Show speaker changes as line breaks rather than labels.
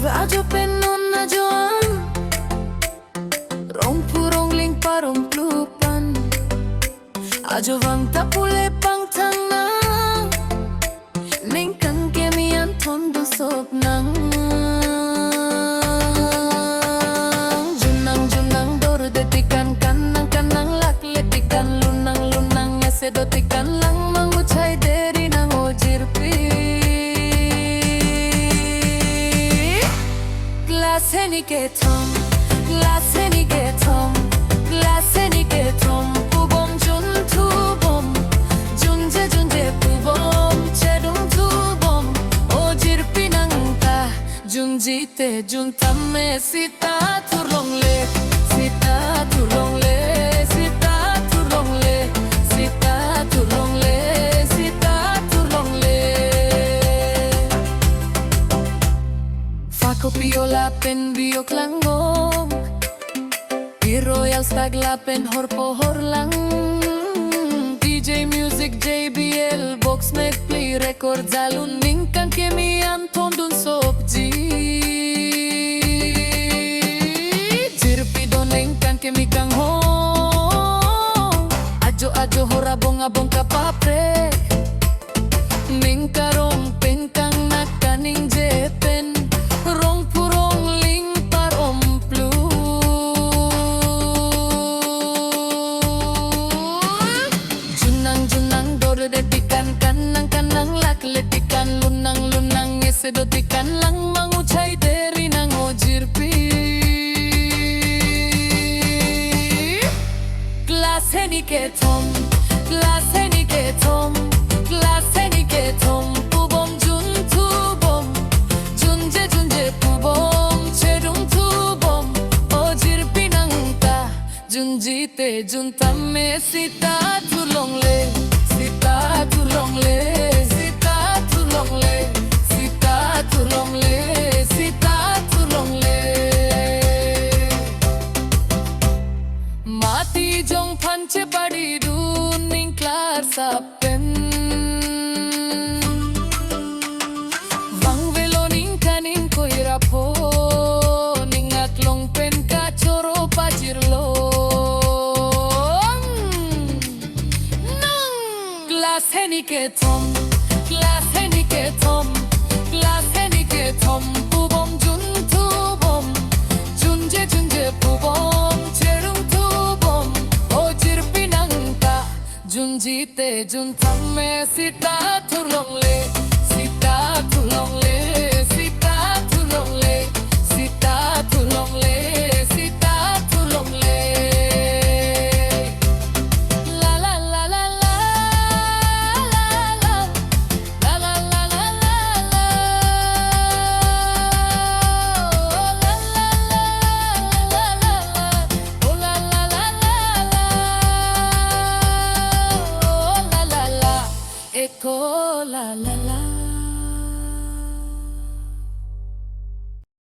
ve ajo penon ajoan rong purong ling parong plupan ajo vang tapule pang tang na ning kang kemian tondo sop nang junang junang dor detikan kanang kanang lak letikan lunang lunang ese dotikan lang mangucai deri nang ojirpi glass heni kethom glass heni kethom pubom jun tubom junje junje pubom chedum tubom ojirpi nang ta junjite juntamme sita turlong le sita turlong le sita turlong le sita turlong le sita turlong le Fako piola pen bio klangong Royal stagla pen hor pohor lang DJ music JBL box Mekpli Records alun ning kang kemian tondun sopji jirpi doneng kang kemi kang ho ajo ajo hora bonga bong kapapre ning karong pen kang nakaning jepen rong purong ling parom plu junang junang dor detikan kanang kanang lak letikan lunang lunang ese dotikan lang mangucai deri nang ojirpi glass heni kethom glass heni kethom glass heni kethom pubom jun tubom junje junje pubom chedum tubom ojirpi nang ta junjite juntamme sita turlong le sita turlong le sita turlong le sita turlong le sita turlong le mati jong panche padi du ning klar sapen vang velo ning kaning koira pho ning atlong pen ka choro pajirlo nang glass heni kethom glass heni kethom glass heni kethom pubom jun tubom junje junje pubom cherum tubom ojirpi nang ta junjite juntamme sita turlong le sita turlong le